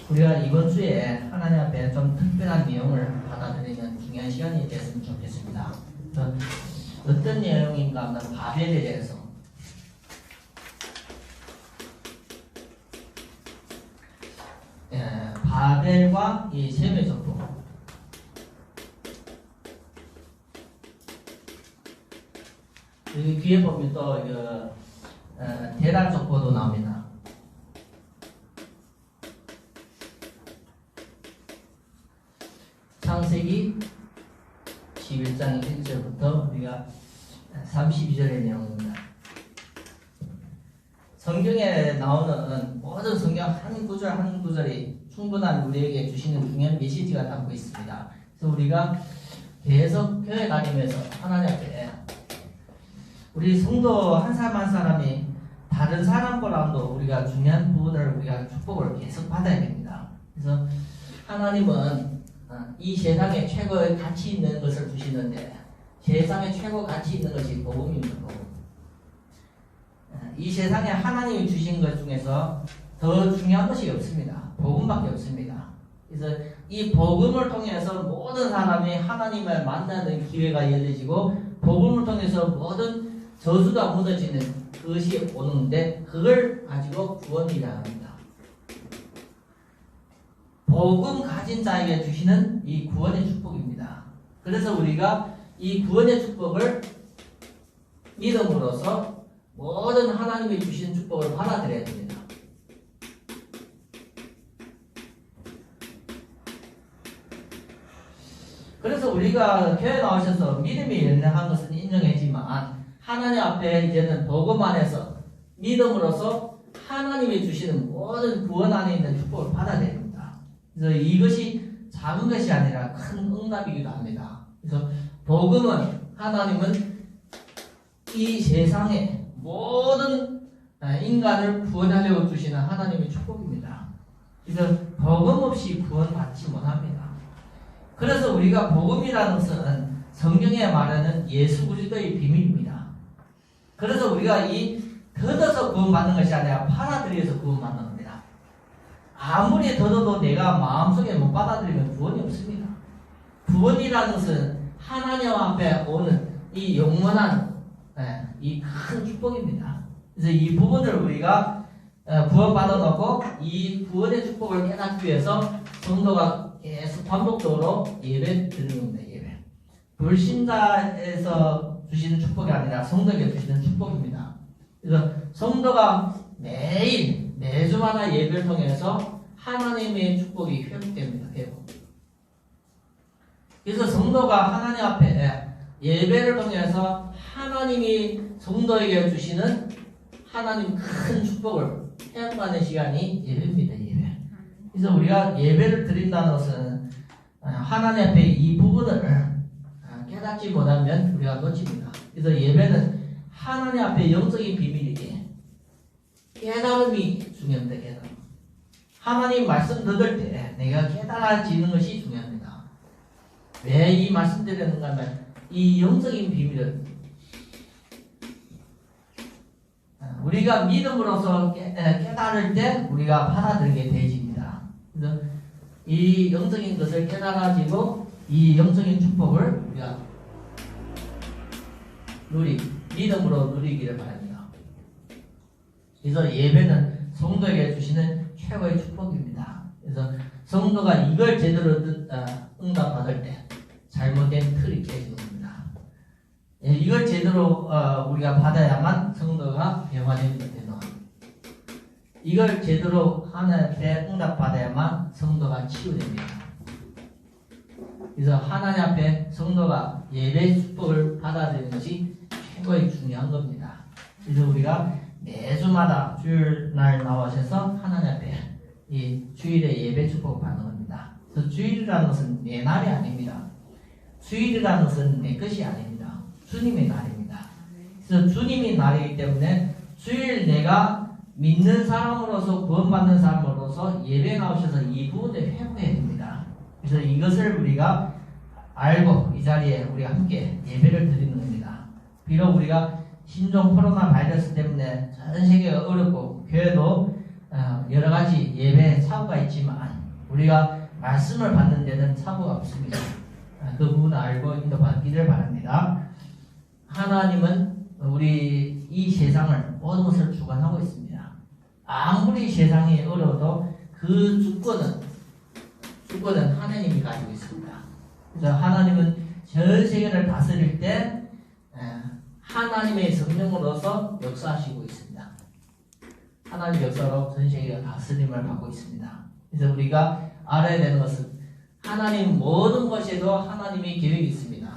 우리가 이번 주에 하나님 앞에 좀 특별한 내용을 받아들이는 중요한 시간이 됐으면 좋겠습니다. 어떤 내용인가 하면 바벨에 대해서 바벨과 이 셈의 족보, 여기 뒤에 보면 또 대란 족보도 나옵니다. 창세기 11장 1절부터 우리가 32절의 내용입니다. 성경에 나오는 모든 성경 한 구절 한 구절이 충분한 우리에게 주시는 중요한 메시지가 담고 있습니다. 그래서 우리가 계속 교회 다니면서 하나님 앞에 우리 성도 한 사람 한 사람이 다른 사람보다도 우리가 중요한 부분을 우리가 축복을 계속 받아야 됩니다. 그래서 하나님은 이 세상에 최고의 가치 있는 것을 주시는데 세상에 최고 가치 있는 것이 복음입니다. 복음. 이 세상에 하나님이 주신 것 중에서 더 중요한 것이 없습니다. 복음밖에 없습니다. 그래서 이 복음을 통해서 모든 사람이 하나님을 만나는 기회가 열려지고 복음을 통해서 모든 저주가 무너지는 그것이 오는데 그걸 가지고 구원이라 합니다. 복음 가진 자에게 주시는 이 구원의 축복입니다. 그래서 우리가 이 구원의 축복을 믿음으로써 모든 하나님이 주신 축복을 받아들여야 됩니다. 그래서 우리가 교회 나오셔서 믿음이 연약한 것은 인정했지만 하나님 앞에 이제는 복음 안에서 믿음으로써 하나님이 주시는 모든 구원 안에 있는 축복을 받아들여야 됩니다. 그래서 이것이 작은 것이 아니라 큰 응답이기도 합니다. 그래서 복음은 하나님은 이 세상에 모든 인간을 구원하려고 주시는 하나님의 축복입니다. 그래서 복음 없이 구원받지 못합니다. 그래서 우리가 복음이라는 것은 성경에 말하는 예수 그리스도의 비밀입니다. 그래서 우리가 이 더뎌서 구원받는 것이 아니라 받아들여서 구원받는 겁니다. 아무리 더뎌도 내가 마음속에 못 받아들이면 구원이 없습니다. 구원이라는 것은 하나님 앞에 오는 이 영원한 이 큰 축복입니다. 그래서 이 부분을 우리가 구원받아 놓고 이 구원의 축복을 깨닫기 위해서 성도가 계속 반복적으로 예배 드리는 겁니다. 예배. 불신자에서 주시는 축복이 아니라 성도에게 주시는 축복입니다. 그래서 성도가 매주마다 예배를 통해서 하나님의 축복이 회복됩니다. 회복. 그래서 성도가 하나님 앞에 예배를 통해서 하나님이 성도에게 주시는 하나님 큰 축복을 회복하는 시간이 예배입니다. 예배. 그래서 우리가 예배를 드린다는 것은 하나님 앞에 이 부분을 깨닫지 못하면 우리가 놓칩니다. 그래서 예배는 하나님 앞에 영적인 비밀이기에 깨달음이 중요합니다. 깨달음. 하나님 말씀 들을 때 내가 깨달아지는 것이 중요합니다. 왜 이 말씀 드리는가 하면 이 영적인 비밀을 우리가 믿음으로써 깨달을 때 우리가 받아들이게 되어집니다. 그래서 이 영적인 것을 깨달아지고 이 영적인 축복을 우리가 믿음으로 누리기를 바랍니다. 그래서 예배는 성도에게 주시는 최고의 축복입니다. 그래서 성도가 이걸 제대로 응답받을 때 잘못된 틀이 깨지는 겁니다. 이걸 제대로 우리가 받아야만 성도가 변화되는 것입니다. 이걸 제대로 하나님 앞에 응답받아야만 성도가 치유됩니다. 그래서 하나님 앞에 성도가 예배 축복을 받아들이는 것이 최고의 중요한 겁니다. 그래서 우리가 매주마다 주일날 나오셔서 하나님 앞에 이 주일에 예배 축복을 받는 겁니다. 그래서 주일이라는 것은 내 날이 아닙니다. 주일이라는 것은 내 것이 아닙니다. 주님의 날입니다. 그래서 주님의 날이기 때문에 주일 내가 믿는 사람으로서 구원받는 사람으로서 예배 나오셔서 이 부분을 회복해야 됩니다. 그래서 이것을 우리가 알고 이 자리에 우리가 함께 예배를 드리는 겁니다. 비록 우리가 신종 코로나 바이러스 때문에 전 세계가 어렵고 교회도 여러 가지 예배 사고가 있지만 우리가 말씀을 받는 데는 사고가 없습니다. 그 부분을 알고 인도받기를 바랍니다. 하나님은 우리 이 세상을 모든 것을 주관하고 있습니다. 아무리 세상이 어려워도 그 주권은 하나님이 가지고 있습니다. 그래서 하나님은 전 세계를 다스릴 때 하나님의 성령으로서 역사하시고 있습니다. 하나님의 역사로 전 세계가 다스림을 받고 있습니다. 그래서 우리가 알아야 되는 것은 하나님 모든 것에도 하나님의 계획이 있습니다.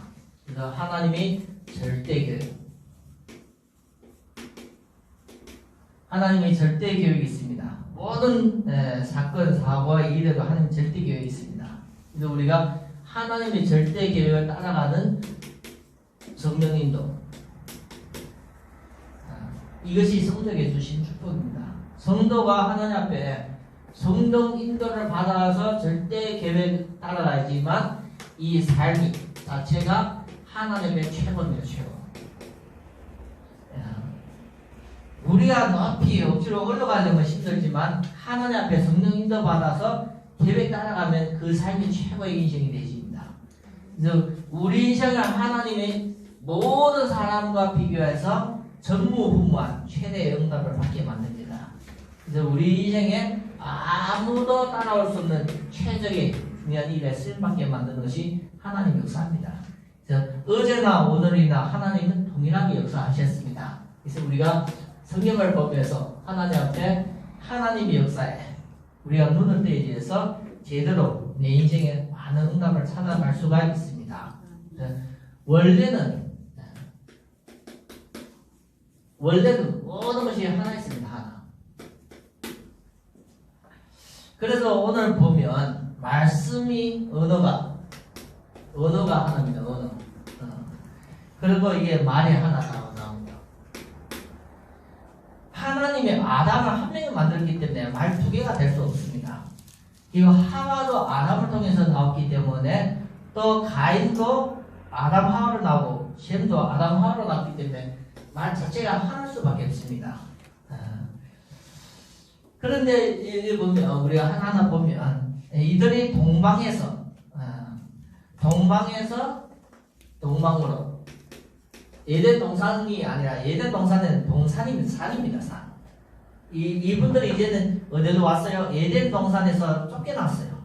그래서 하나님이 절대 계획, 하나님의 절대 계획이 있습니다. 모든 사건, 사고와 일에도 하나님 절대 계획이 있습니다. 그래서 우리가 하나님의 절대 계획을 따라가는 성령인도, 이것이 성도에게 주신 축복입니다. 성도가 하나님 앞에 성령 인도를 받아서 절대 계획 따라가야지만 이 삶이 자체가 하나님의 최고입니다. 최고. 우리가 높이 억지로 올라가려면 힘들지만 하나님 앞에 성령 인도 받아서 계획 따라가면 그 삶이 최고의 인생이 되십니다. 그래서 우리 인생을 하나님의 모든 사람과 비교해서 전무후무한 최대의 응답을 받게 만듭니다. 그래서 우리 인생에 아무도 따라올 수 없는 최적의 중요한 일에 쓰임받게 만드는 것이 하나님의 역사입니다. 그래서 어제나 오늘이나 하나님은 동일하게 역사하셨습니다. 그래서 우리가 성경을 보면서 하나님 앞에 하나님의 역사에 우리가 눈을 떼어서 제대로 내 인생에 많은 응답을 찾아갈 수가 있습니다. 원래는 모든 것이 하나 있습니다. 하나. 그래서 오늘 보면 말씀이 언어가 하나입니다. 언어. 그리고 이게 말이 하나 나옵니다. 하나님이 아담을 한 명이 만들기 때문에 말 두 개가 될 수 없습니다. 그리고 하와도 아담을 통해서 나왔기 때문에 또 가인도 아담 하와로 나오고 셈도 아담 하와로 나왔기 때문에 말 자체가 하나일 수밖에 없습니다. 그런데 여기 보면 우리가 하나하나 보면 이들이 동방으로 에덴 동산이 아니라 에덴 동산은 동산입니다. 산입니다. 산. 이분들이 이제는 어디로 왔어요? 에덴 동산에서 쫓겨났어요.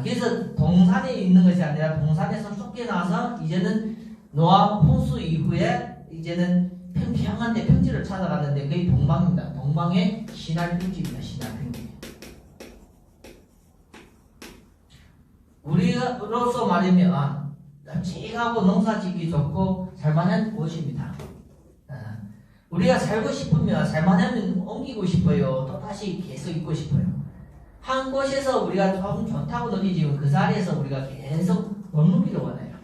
그래서 동산에 있는 것이 아니라 동산에서 쫓겨나서 이제는 노아 홍수 이후에 이제는 평평한데 평지를 찾아갔는데 그게 동방입니다. 동방의 신할 평지입니다. 신할 평지. 우리로서 말하면 널찍하고 농사짓기 좋고 살만한 곳입니다. 우리가 살고 싶으면 살만하면 옮기고 싶어요. 또 다시 계속 있고 싶어요. 한 곳에서 우리가 좀 좋다고 느끼지만 그 자리에서 우리가 계속 머무르기를 원해요.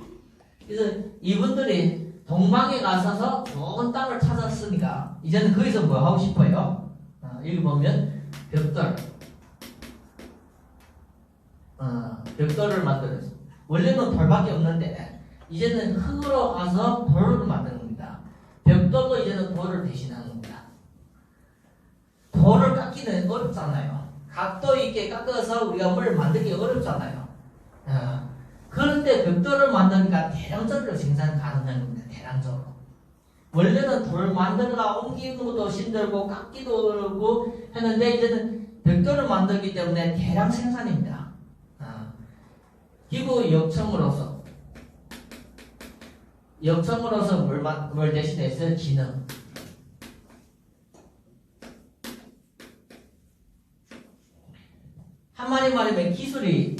그래서 이분들이 동방에 가서서 좋은 땅을 찾았으니까 이제는 거기서 뭐 하고 싶어요? 여기 보면 벽돌을 만들었어요. 원래는 돌밖에 없는데 이제는 흙으로 가서 돌을 만드는 겁니다. 벽돌도 이제는 돌을 대신하는 겁니다. 돌을 깎기는 어렵잖아요. 각도 있게 깎아서 우리가 뭘 만들기 어렵잖아요. 그런데 벽돌을 만드니까 대량적으로 생산 가능한 겁니다. 대량적으로. 원래는 돌 만들어가 옮기는 것도 힘들고 깎기도 어렵고 했는데 이제는 벽돌을 만들기 때문에 대량 생산입니다. 그리고 역청으로서 뭘 대신해서 지능. 한마디 말하면 기술이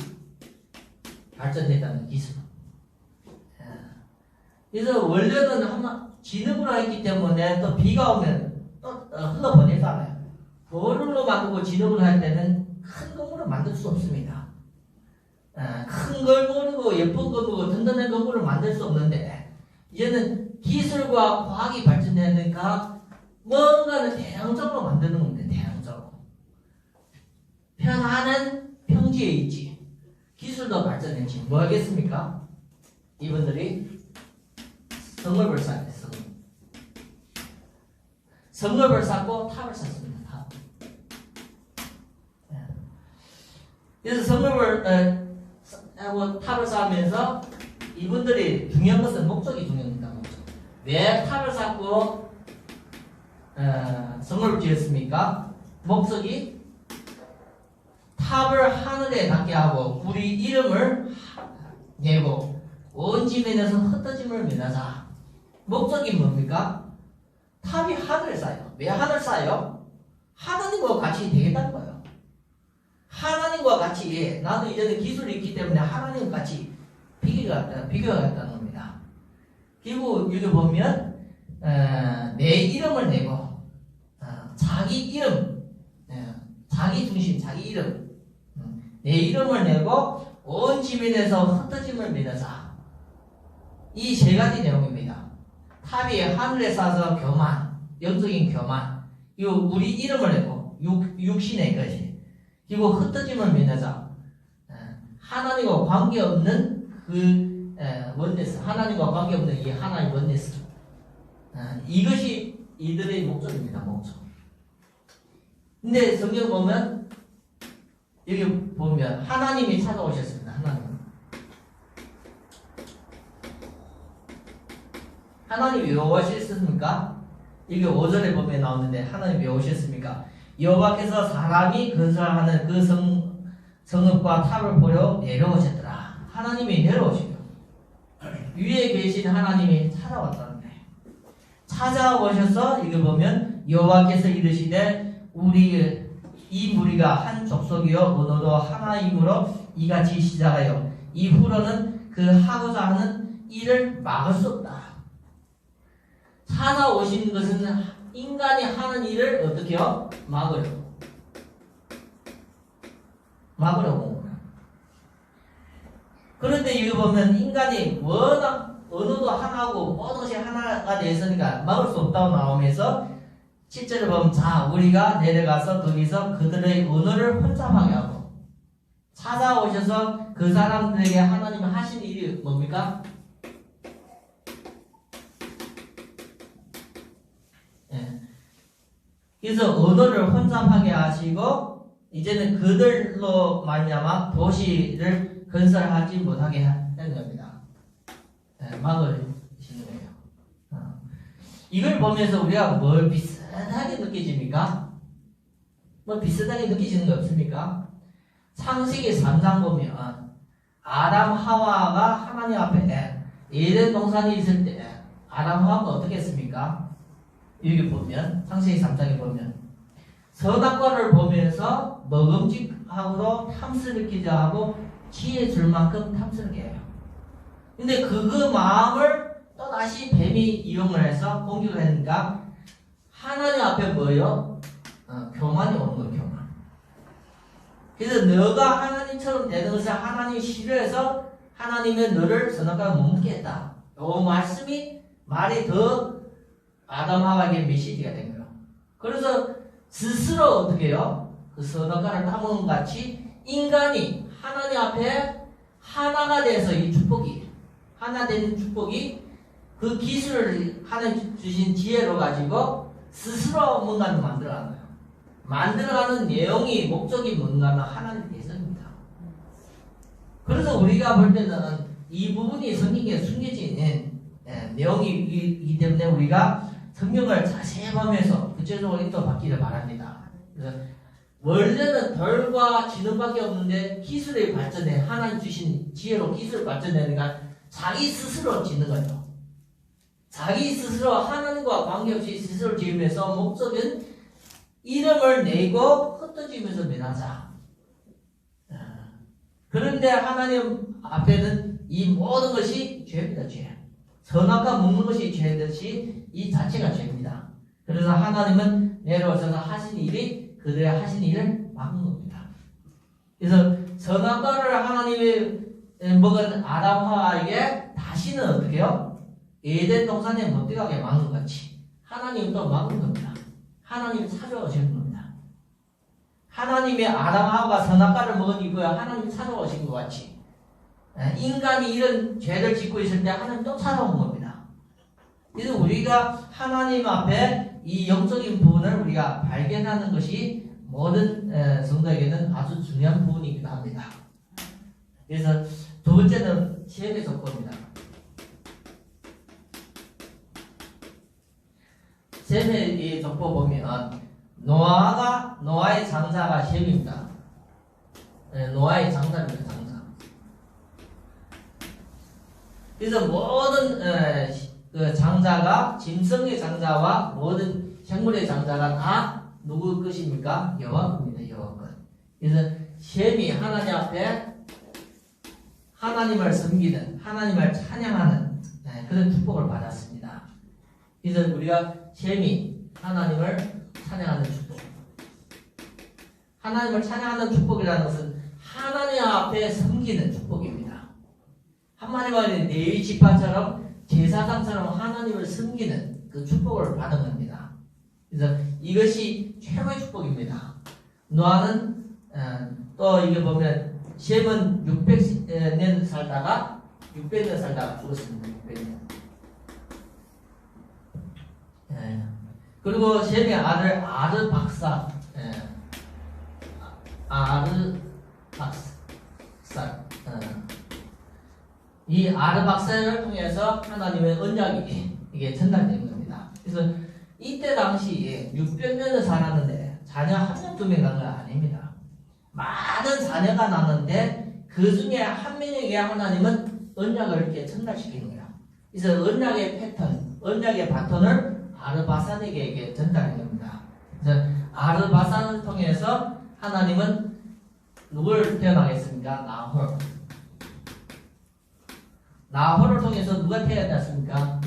발전했다는 기술. 그래서 원래는 진흙으로 했기 때문에 또 비가 오면 또 흘러보내잖아요. 돌로 만들고 진흙으로 할 때는 큰 건물을 만들 수 없습니다. 큰 건물이고 예쁜 건물이고 든든한 건물을 만들 수 없는데 이제는 기술과 과학이 발전되니까 뭔가는 대량적으로 만드는 겁니다. 대량적으로. 편안한 평지에 있지. 기술도 발전했지. 뭐 하겠습니까? 이분들이 성읍을 쌓았어요. 성읍을 쌓고 탑을 쌓습니다. 탑. 그래서 성읍을 하고 탑을 쌓으면서 이분들이 중요한 것은 목적이 중요합니다. 목적. 왜 탑을 쌓고 성읍을 지었습니까? 목적이 탑을 하늘에 닿게 하고 우리 이름을 내고 온 지면에서 흩어짐을 면하자. 목적이 뭡니까? 탑이 하늘에 쌓여요. 왜 하늘 쌓여요? 하나님과 같이 되겠다는 거예요. 하나님과 같이 나도 이제는 기술이 있기 때문에 하나님과 같이 비교하겠다는 겁니다. 그리고 여기 보면 내 이름을 내고 자기 이름, 자기 중심, 자기 이름, 내 이름을 내고 온 지면에서 흩어짐을 면하자. 이 세 가지 내용입니다. 탑이 하늘에 쌓아서 교만, 영적인 교만, 그리고 우리 이름을 내고 육신의 것이, 그리고 흩어짐을 면하자. 하나님과 관계없는 그 원네스, 하나님과 관계없는 이 하나의 원네스, 이것이 이들의 목적입니다. 목적. 근데 성경 보면 여기 보면 하나님이 찾아오셨습니다. 하나님이 왜 오셨습니까? 이게 5절에 보면 나오는데 하나님이 왜 오셨습니까? 여호와께서 사람이 건설하는 그 성읍과 탑을 보려 내려오셨더라. 하나님이 내려오시죠. 위에 계신 하나님이 찾아왔다는 거예요. 찾아오셔서 이거 보면 여호와께서 이르시되 이 무리가 한 족속이요 언어도 하나이므로 이같이 시작하여 이후로는 그 하고자 하는 일을 막을 수 없다. 찾아오신 것은 인간이 하는 일을 어떻게 해요? 막으려고. 그런데 여기 보면 인간이 워낙 언어도 하나고 모든 것이 하나가 되어 있으니까 막을 수 없다고 나오면서 7절에 보면 자 우리가 내려가서 거기서 그들의 언어를 혼잡하게 하고 찾아오셔서 그 사람들에게 하나님이 하신 일이 뭡니까? 그래서 언어를 혼잡하게 하시고 이제는 그들로 말미암아 도시를 건설하지 못하게 하는 겁니다. 막으시는 거예요. 이걸 보면서 우리가 뭘 비슷하게 느껴집니까? 뭐 비슷하게 느끼시는 거 없습니까? 창세기 3장 보면 아담 하와가 하나님 앞에 에덴 동산이 있을 때 아담 하와가 어떻게 했습니까? 여기 보면 창세기 3장에 보면 선악과를 보면서 먹음직하고도 탐스럽기도 하고 지혜 줄 만큼 탐스럽게 해요. 근데 그 마음을 또다시 뱀이 이용을 해서 공격을 하니까 하나님 앞에 뭐예요? 교만이 오는 거예요. 교만. 그래서 너가 하나님처럼 되는 것을 하나님이 싫어해서 하나님은 너를 선악과에 못 먹게 했다. 이 말이 더 아담 하와에게 메시지가 된 거예요. 그래서 스스로 어떻게 해요? 그 선악과를 따먹는 것 같이 인간이 하나님 앞에 하나가 돼서 이 축복이 하나 되는 축복이 그 기술을 하나님 주신 지혜로 가지고 스스로 뭔가를 만들어가는 거예요. 만들어가는 내용이 목적이 뭔가 하면 하나님 대성입니다. 그래서 우리가 볼 때는 이 부분이 성경에 숨겨져 있는 내용이기 때문에 우리가 성경을 자세히 보면서 구체적으로 인도받기를 바랍니다. 그래서 원래는 별과 지능밖에 없는데 기술의 발전에 하나님 주신 지혜로 기술 발전되니까 자기 스스로 짓는 거죠. 자기 스스로 하나님과 관계없이 스스로 지으면서 목적은 이름을 내고 흩어지면서 면하자. 그런데 하나님 앞에는 이 모든 것이 죄입니다. 죄. 선악과 먹는 것이 죄듯이 이 자체가 죄입니다. 그래서 하나님은 내려오셔서 하신 일이 그들의 하신 일을 막는 겁니다. 그래서 선악과를 하나님이 먹은 아담하와에게 다시는 어떻게 해요? 에덴 동산에 못 들어가게 막는 것 같이 하나님은 또 막은 겁니다. 하나님이 찾아오신 겁니다. 하나님이 아담하와가 선악과를 먹은 이후에 하나님이 찾아오신 것 같이 인간이 이런 죄를 짓고 있을 때 하나님 또 찾아온 겁니다. 그래서 우리가 하나님 앞에 이 영적인 부분을 우리가 발견하는 것이 모든 성도에게는 아주 중요한 부분이기도 합니다. 그래서 두 번째는 셈의 족보입니다. 셈의 이 족보 보면 노아의 장자가 셈입니다. 노아의 장자입니다. 장자. 그래서 모든 그 장자가 짐승의 장자와 모든 생물의 장자가 다 누구 것입니까? 여호와 겁니다. 여호와 것. 그래서 셈이 하나님 앞에 하나님을 섬기는, 하나님을 찬양하는 그런 축복을 받았습니다. 그래서 우리가 셈이 하나님을 찬양하는 축복. 하나님을 찬양하는 축복이라는 것은 하나님 앞에 섬기는 축복입니다. 한마디로 말하면 레위 지파처럼 제사장처럼 하나님을 섬기는 그 축복을 받은 겁니다. 그래서 이것이 최고의 축복입니다. 노아는 또 이게 보면 셈은 600년 살다가 죽었습니다. 600년. 그리고 셈의 아들 아르박사, 이 아르박사를 통해서 하나님의 언약이 이게 전달된 겁니다. 그래서 이때 당시에 600년을 살았는데 자녀 한 명, 두 명 난 건 아닙니다. 많은 자녀가 났는데 그 중에 한 명에게 하나님은 언약을 이렇게 전달시키는 거예요. 그래서 언약의 패턴, 언약의 바톤을 아르바산에게 전달한 겁니다. 그래서 아르바산을 통해서 하나님은 누굴 태어나겠습니까? 나홀을 통해서 누가 태어났습니까?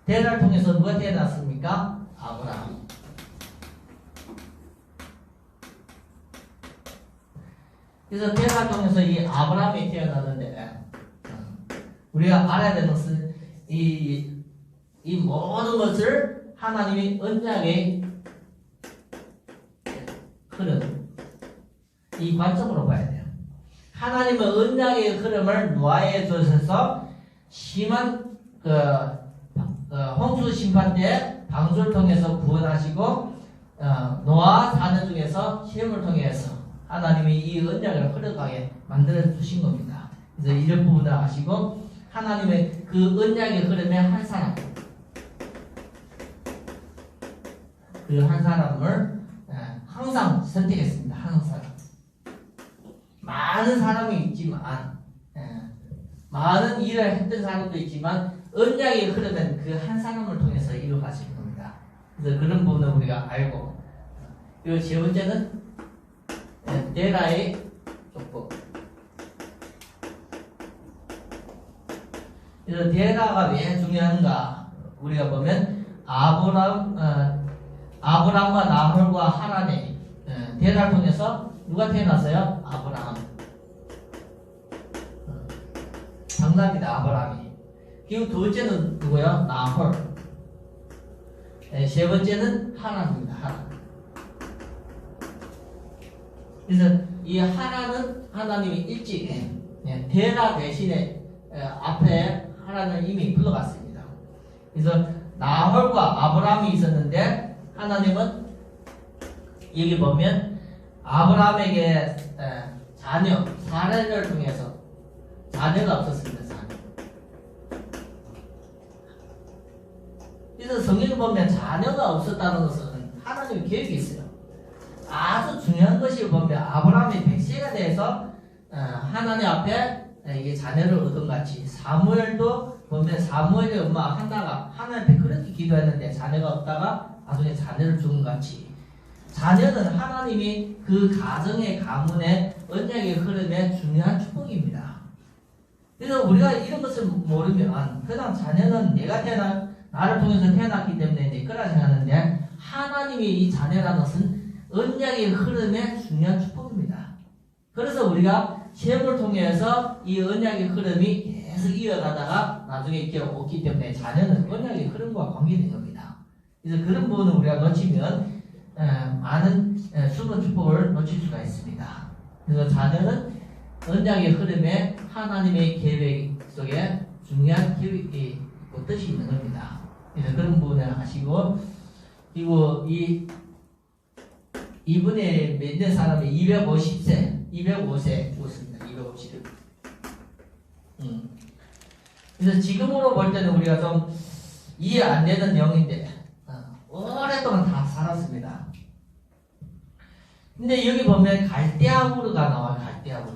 데라를 통해서 누가 태어났습니까? 아브라함. 그래서 데라를 통해서 이 아브라함이 태어났는데 우리가 알아야 되는 것은 이 모든 것을 하나님이 언약의 흐름, 이 관점으로 봐야 돼요. 하나님은 언약의 흐름을 노아에 주셔서 심한 홍수 심판 때 방주를 통해서 구원하시고 노아 자녀 중에서 셈을 통해서 하나님이 이 언약을 흘러가게 만들어 주신 겁니다. 그래서 이런 부분을 아시고 하나님의 그 언약의 흐름에 한 사람, 그 한 사람을 항상 선택했습니다. 한 사람. 많은 사람이 있지만 많은 일을 했던 사람도 있지만 언약의 흐름은 그 한 사람을 통해서 이루어가시는 겁니다. 그래서 그런 부분을 우리가 알고, 그리고 세 번째는 데라의 족보. 그래서 데라가 왜 중요한가? 우리가 보면 아브람과 나홀과 하란의 데라를 통해서 누가 태어났어요? 아브라함. 장남이다, 아브라함이. 그리고 두 번째는 누구요? 나홀. 세 번째는 하란입니다. 하란. 그래서 이 하란은 하나님이 일찍 데라 대신에 앞에 하란을 이미 불러갔습니다. 그래서 나홀과 아브라함이 있었는데 하나님은 여기 보면 아브라함에게 자녀 사례를 통해서 자녀가 없었습니다. 그래서 성경을 보면 자녀가 없었다는 것은 하나님의 계획이 있어요. 아주 중요한 것이 보면 아브라함이 100세가 돼서 하나님 앞에 이게 자녀를 얻은 같이, 사무엘도 보면 사무엘의 엄마 한나가 하나님 앞에 그렇게 기도했는데 자녀가 없다가 나중에 자녀를 주는 같이, 자녀는 하나님이 그 가정의 가문의 언약의 흐름에 중요한 축복입니다. 그래서 우리가 이런 것을 모르면 그냥 자녀는 나를 통해서 태어났기 때문에 내 거라 생각하는데, 하나님이 이 자녀라는 것은 언약의 흐름에 중요한 축복입니다. 그래서 우리가 셈을 통해서 이 언약의 흐름이 계속 이어가다가 나중에 이렇게 오기 때문에 자녀는 언약의 흐름과 관계된 겁니다. 그래서 그런 부분을 우리가 놓치면 많은 숨은 축복을 놓칠 수가 있습니다. 그래서 자녀는 언약의 흐름에 하나님의 계획 속에 중요한 계획이 뜻이 있는 겁니다. 그래서 그런 부분을 하시고, 그리고 이 이분이 몇 년 사람이 250세, 205세 죽었습니다. 250. 그래서 지금으로 볼 때는 우리가 좀 이해 안 되는 내용인데 오랫동안 다 살았습니다. 근데 여기 보면 갈대아우르가 나와요. 갈대아우르.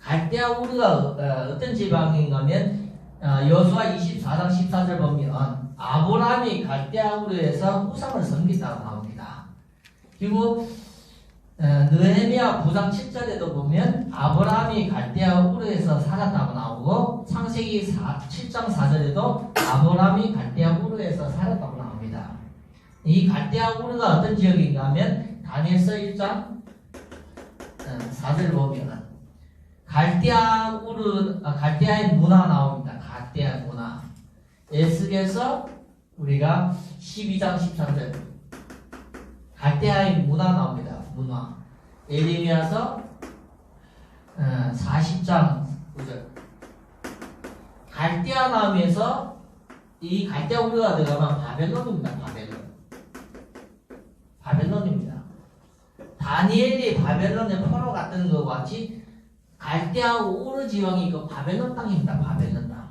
갈대아우르가 어떤 지방인가 하면 여호수아 24장 14절 보면 아브라함이 갈대아우르에서 우상을 섬긴다고 나옵니다. 그리고 느헤미야 9장 7절에도 보면 아브라함이 갈대아우르에서 살았다고 나오고 창세기 7장 4절에도 아브라함이 갈대아우르에서 살았다고 나옵니다. 이 갈대아우르가 어떤 지역인가 하면 다니엘서 1장 4절 보면 갈대아의 문화 나옵니다. 갈대아 문화. 에스겔서 우리가 12장 13절 갈대아의 문화 나옵니다. 문화. 예레미야서 40장 9절. 갈대아 나오면서 이 갈대아 우르가 들어가면 바벨론입니다. 바벨론입니다. 다니엘이 바벨론의 포로 갔던 것과 같이 갈대아 우르 지방이 그 바벨론 땅입니다. 바벨론 땅.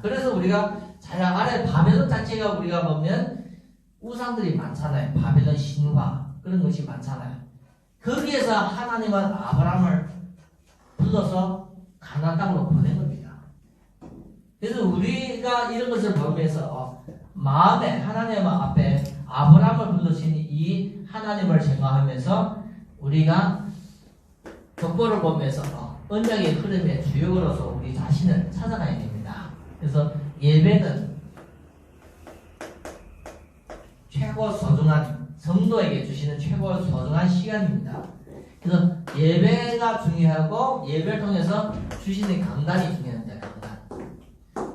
그래서 우리가 잘 알아요. 바벨론 자체가 우리가 보면 우상들이 많잖아요. 바벨론 신화 그런 것이 많잖아요. 거기에서 하나님은 아브라함을 불러서 가나안 땅으로 보낸 겁니다. 그래서 우리가 이런 것을 보면서 마음에 하나님 앞에 아브라함을 불러신 이 하나님을 생각하면서 우리가 족보를 보면서 언약의 흐름의 주역으로서 우리 자신을 찾아가야 됩니다. 그래서 예배는 최고 소중한 성도에게 주시는 최고 소중한 시간입니다. 그래서 예배가 중요하고 예배를 통해서 주시는 강단이 중요합니다. 강단.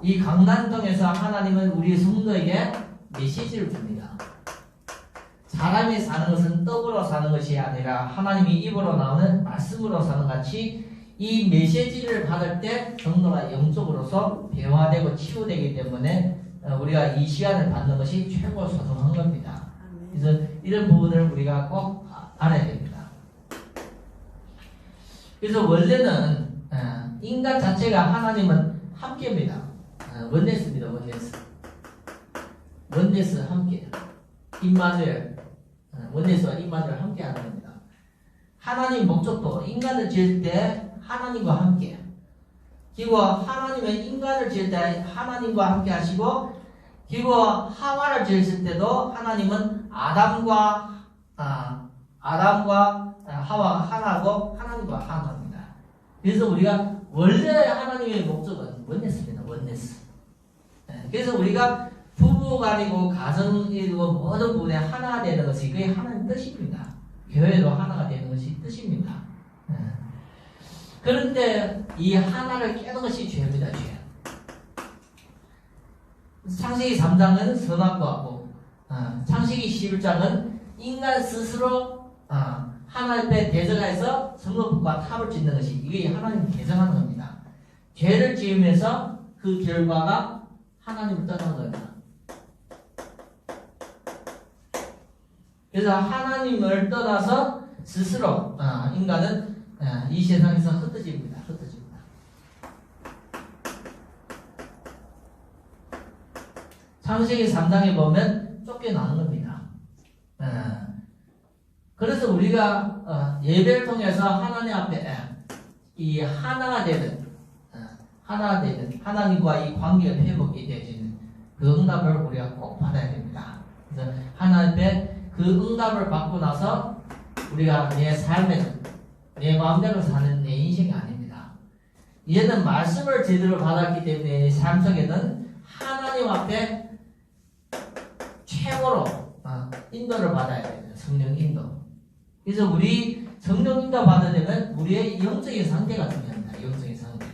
이 강단 통해서 하나님은 우리 성도에게 메시지를 줍니다. 사람이 사는 것은 떡으로 사는 것이 아니라 하나님이 입으로 나오는 말씀으로 사는 같이 이 메시지를 받을 때 성도가 영적으로서 배화되고 치유되기 때문에 우리가 이 시간을 받는 것이 최고 소중한 겁니다. 그래서 이런 부분을 우리가 꼭 알아야 됩니다. 그래서 원래는 인간 자체가 하나님은 함께입니다. 원네스입니다. 원네스 함께. 임마누엘. 원네스와 임마누엘 함께 하는 겁니다. 하나님 목적도 인간을 지을 때 하나님과 함께. 그리고 하나님은 인간을 지을 때 하나님과 함께 하시고, 그리고 하와를 지었을 때도 하나님은 아담과 하와가 하나고 하나님과 하나입니다. 그래서 우리가 원래 하나님의 목적은 원네스입니다. 원네스. 그래서 우리가 부부간이고 가정이고 모든 부분에 하나가 되는 것이 그게 하나님 뜻입니다. 교회도 하나가 되는 것이 뜻입니다. 그런데 이 하나를 깨는 것이 죄입니다. 죄. 창세기 3장은 선악과고 창세기 11장은 인간 스스로 하나님 앞에 대적해서 성읍과 탑을 짓는 것이 이게 하나님 대적하는 겁니다. 죄를 지으면서 그 결과가 하나님을 떠나는 겁니다. 그래서 하나님을 떠나서 스스로 인간은 이 세상에서 흩어집니다. 창세기 3장에 보면 쫓겨나는 겁니다. 그래서 우리가 예배를 통해서 하나님 앞에 이 하나가 되는 하나님과 이 관계가 회복이 되어지는 그 응답을 우리가 꼭 받아야 됩니다. 그래서 하나님 앞에 그 응답을 받고 나서 우리가 내 삶에는 내 마음대로 사는 내 인생이 아닙니다. 이제는 말씀을 제대로 받았기 때문에 내 삶 속에는 하나님 앞에 최고로 인도를 받아야 됩니다. 성령 인도. 그래서 우리 성령 인도 받으려면 우리의 영적인 상태가 중요합니다. 영적인 상태.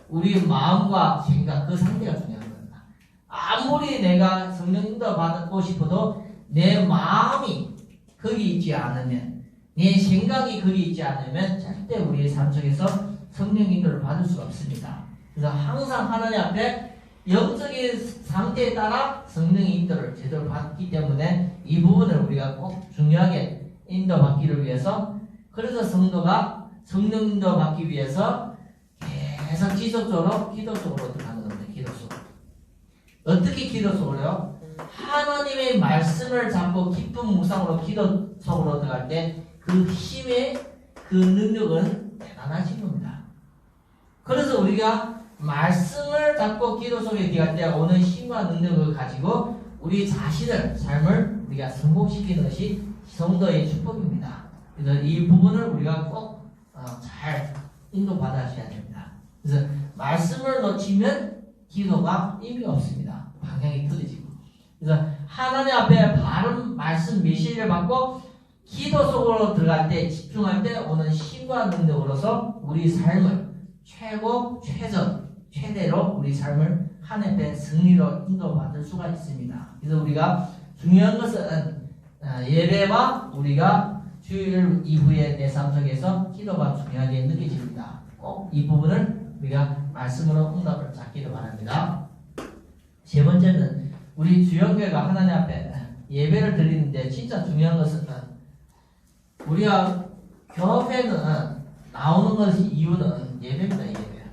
우리 마음과 생각 그 상태가 중요한 겁니다. 아무리 내가 성령 인도 받고 싶어도 내 마음이 거기 있지 않으면 내 생각이 거기 있지 않으면 절대 우리의 삶 속에서 성령 인도를 받을 수가 없습니다. 그래서 항상 하나님 앞에 영적인 상태에 따라 성령의 인도를 제대로 받기 때문에 이 부분을 우리가 꼭 중요하게 인도받기를 위해서, 그래서 성도가 성령 인도받기 위해서 계속 지속적으로 기도 속으로 들어가는 겁니다. 기도 속으로. 어떻게 기도 속으로요? 하나님의 말씀을 잡고 깊은 묵상으로 기도 속으로 들어갈 때 그 힘의 그 능력은 대단하신 겁니다. 그래서 우리가 말씀을 잡고 기도 속에 들어갈 때 오는 힘과 능력을 가지고 우리 자신을, 삶을 우리가 성공시키는 것이 성도의 축복입니다. 그래서 이 부분을 우리가 꼭 잘 인도받아셔야 됩니다. 그래서 말씀을 놓치면 기도가 의미 없습니다. 방향이 틀어지고. 그래서 하나님 앞에 바른 말씀 메시지를 받고 기도 속으로 들어갈 때, 집중할 때 오는 힘과 능력으로서 우리 삶을 최고, 최대로 우리 삶을 하나님의 승리로 인도받을 수가 있습니다. 그래서 우리가 중요한 것은 예배와 우리가 주일 이후에 내 삶 속에서 기도가 중요하게 느껴집니다. 꼭 이 부분을 우리가 말씀으로 응답을 찾기를 바랍니다. 세 번째는 우리 주영교회가 하나님 앞에 예배를 드리는데 진짜 중요한 것은 우리가 교회는 나오는 것이 이유는 예배입니다. 예배.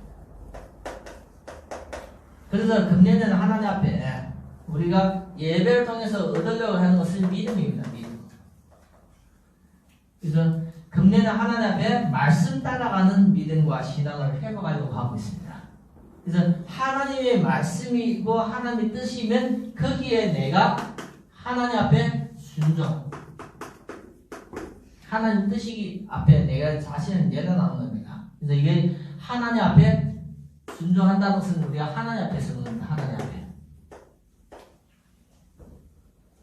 그래서 금년에는 하나님 앞에 우리가 예배를 통해서 얻으려고 하는 것은 믿음입니다. 믿음. 그래서 금년에 하나님 앞에 말씀 따라가는 믿음과 신앙을 회복하려고 하고 있습니다. 그래서 하나님의 말씀이고 하나님의 뜻이면 거기에 내가 하나님 앞에 순종, 하나님 뜻이 앞에 내가 자신을 내려놓는 겁니다. 그래서 이게 하나님 앞에 순종한다는 것은 우리가 하나님 앞에 서는 겁니다. 하나님 앞에.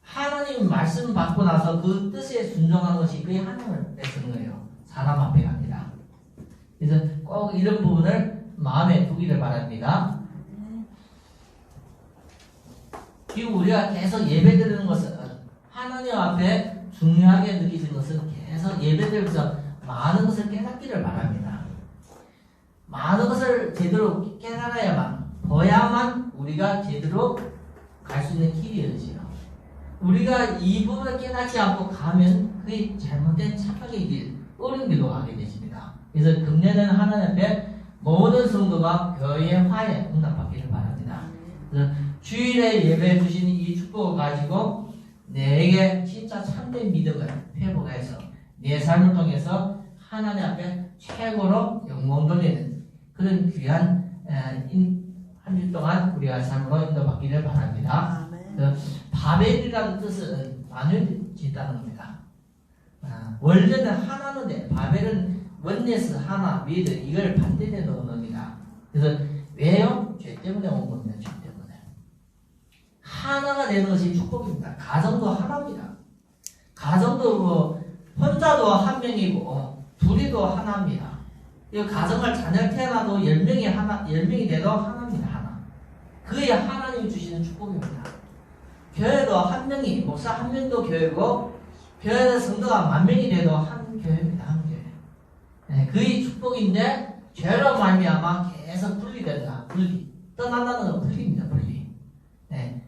하나님 말씀 받고 나서 그 뜻에 순종하는 것이 그게 하나님을 뺏는 거예요. 사람 앞에 갑니다. 그래서 꼭 이런 부분을 마음에 두기를 바랍니다. 그리고 우리가 계속 예배 드리는 것은 하나님 앞에 중요하게 느끼는 것은 계속 예배 드리면서 많은 것을 깨닫기를 바랍니다. 많은 것을 제대로 깨달아야만, 보야만 우리가 제대로 갈 수 있는 길이에요. 우리가 이 부분을 깨닫지 않고 가면 그게 잘못된 착각의 길, 어려운 길로 가게 되십니다. 그래서 금년에는 하나님 앞에 모든 성도가 교회의 화에 응답받기를 바랍니다. 그래서 주일에 예배 주신 이 축복을 가지고 내게 진짜 참된 믿음을 회복해서 내 삶을 통해서 하나님 앞에 최고로 영광 돌리는 그런 귀한 한 주 동안 우리가 삶으로 인도받기를 바랍니다. 바벨이라는 뜻은 나뉘어진다는 겁니다. 원래는 하나인데 바벨은 원네스 하나, 미드 이걸 반대되는 언어입니다. 그래서 왜요? 죄 때문에 온 겁니다. 죄 때문에. 하나가 되는 것이 축복입니다. 가정도 하나입니다. 가정도 뭐 혼자도 한 명이고 둘이도 하나입니다. 이 가정을 자녀 태어나도 10명이 돼도 하나입니다. 하나. 그게 하나님이 주시는 축복입니다. 교회도 한 명이, 목사 한 명도 교회고 교회는 성도가 10,000명이 돼도 한 교회입니다. 한 교회. 네, 그의 축복인데 죄로 말미암아 계속 분리된다. 떠난다는 건 분리입니다. 네.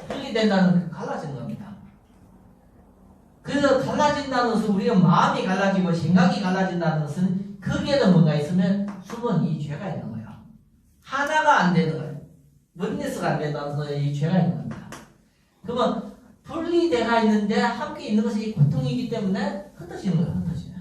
분리된다는 갈라지는 겁니다. 그래서 갈라진다는 것은 우리가 마음이 갈라지고 생각이 갈라진다는 것은 거기에도 뭔가 있으면 숨은 이 죄가 있는 거예요. 하나가 안 되는 거예요. 원리스가 안 된다는 것은 이 죄가 있는 겁니다. 그러면 분리되어 있는데 함께 있는 것이 고통이기 때문에 흩어지는 거예요. 흩어지는.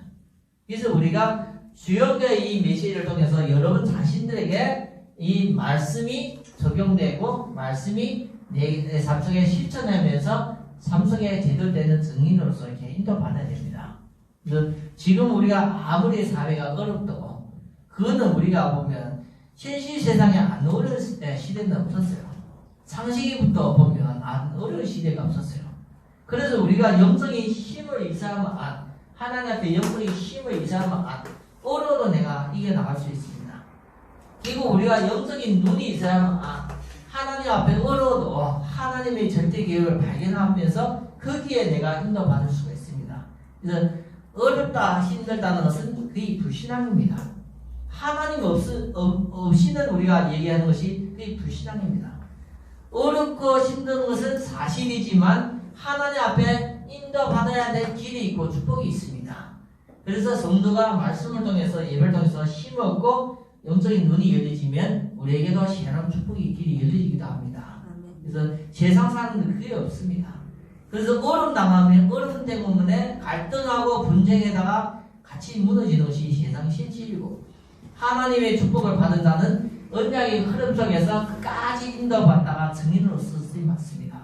그래서 우리가 주역의 이 메시지를 통해서 여러분 자신들에게 이 말씀이 적용되고 말씀이 내 삶 속에 실천하면서 삶 속에 제대로 되는 증인으로서 이렇게 인도받아야 됩니다. 그래서 지금 우리가 아무리 사회가 어렵다고 그거는 우리가 보면 현실 세상에 안 어려운 시대는 없었어요. 창세기부터 보면 안 어려운 시대가 없었어요. 그래서 우리가 영적인 힘을 이사하면 하나님 앞에 영적인 힘을 이사하면 어려워도 내가 이겨나갈 수 있습니다. 그리고 우리가 영적인 눈이 이사하면 하나님 앞에 어려워도 하나님의 절대 계획을 발견하면서 거기에 내가 인도받을 수가 있습니다. 그래서 어렵다 힘들다는 것은 거의 불신앙입니다. 하나님 없이는 우리가 얘기하는 것이 그게 불신앙입니다. 어렵고 힘든 것은 사실이지만 하나님 앞에 인도받아야 될 길이 있고 축복이 있습니다. 그래서 성도가 말씀을 통해서 예배를 통해서 힘 얻고 영적인 눈이 열려지면 우리에게도 시원한 축복의 길이 열리기도 합니다. 그래서 세상 사람들은 그게 없습니다. 그래서 어려움 당하면 어려움 때문에 갈등하고 분쟁에다가 같이 무너지는 것이 세상 실질이고, 하나님의 축복을 받은 자는 언약의 흐름 속에서 끝까지 인도받다가 증인으로서 쓰임받습니다.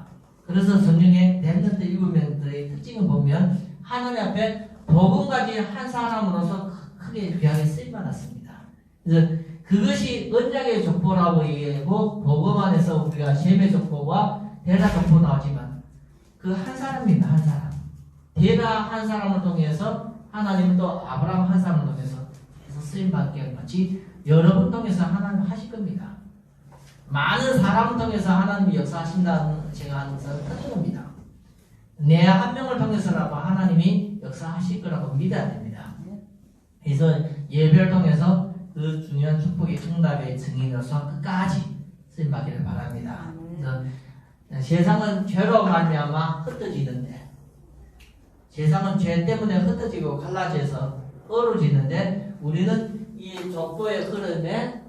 그래서 성경의 렘넌트 7명들의 특징을 보면 하나님 앞에 복음 가진 한 사람으로서 크게 귀하게 쓰임받았습니다. 그래서 그것이 언약의 족보라고 얘기하고, 복음 안에서 우리가 셈의 족보와 데라 족보 나오지만 그 한 사람입니다. 한 사람. 데라 한 사람을 통해서 하나님은 또 아브라함 한 사람을 통해서 계속 쓰임받게 같이 여러분 통해서 하나님 하실 겁니다. 많은 사람을 통해서 하나님이 역사하신다는 제가 항상 터득입니다. 내 한 명을 통해서라도 하나님이 역사하실 거라고 믿어야 됩니다. 그래서 예배를 통해서 그 중요한 축복의 응답의 증인으로서 끝까지 쓰임받기를 바랍니다. 그래서 세상은 죄로 말미암아 흩어지는데, 세상은 죄 때문에 흩어지고 갈라져서 얼어지는데, 우리는 이 족보의 흐름에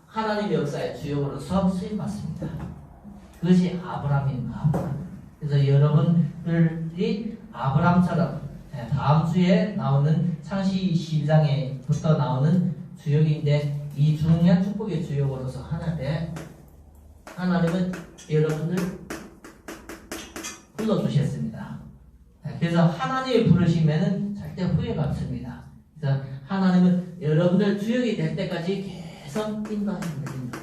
하나님의 역사의 주역으로서 쓰임받습니다. 그것이 아브라함입니다. 그래서 여러분들이 아브라함처럼 다음 주에 나오는 창세기 12장에부터 나오는 주역인데, 이 중요한 축복의 주역으로서 하나님은 여러분을 불러주셨습니다. 그래서 하나님이 부르시면은 절대 후회가 없습니다. 그래서 하나님은 여러분들 주역이 될 때까지 계속 인도하십니다.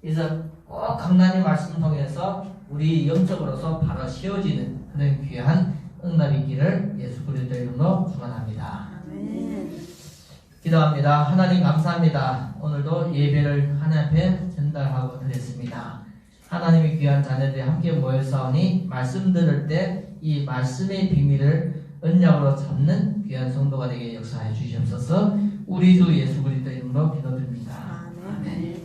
그래서 꼭 강단의 말씀을 통해서 우리 영적으로서 바로 세워지는 그런 귀한 응답이 있기를 예수 그리스도의 이름으로 축원합니다. 기도합니다. 하나님 감사합니다. 오늘도 예배를 하나님 앞에 전달하고 드렸습니다. 하나님의 귀한 자녀들이 함께 모여서니 말씀 들을 때 이 말씀의 비밀을 언약으로 잡는 귀한 성도가 되게 역사해 주시옵소서. 우리 주 예수 그리스도의 이름으로 기도드립니다. 아멘.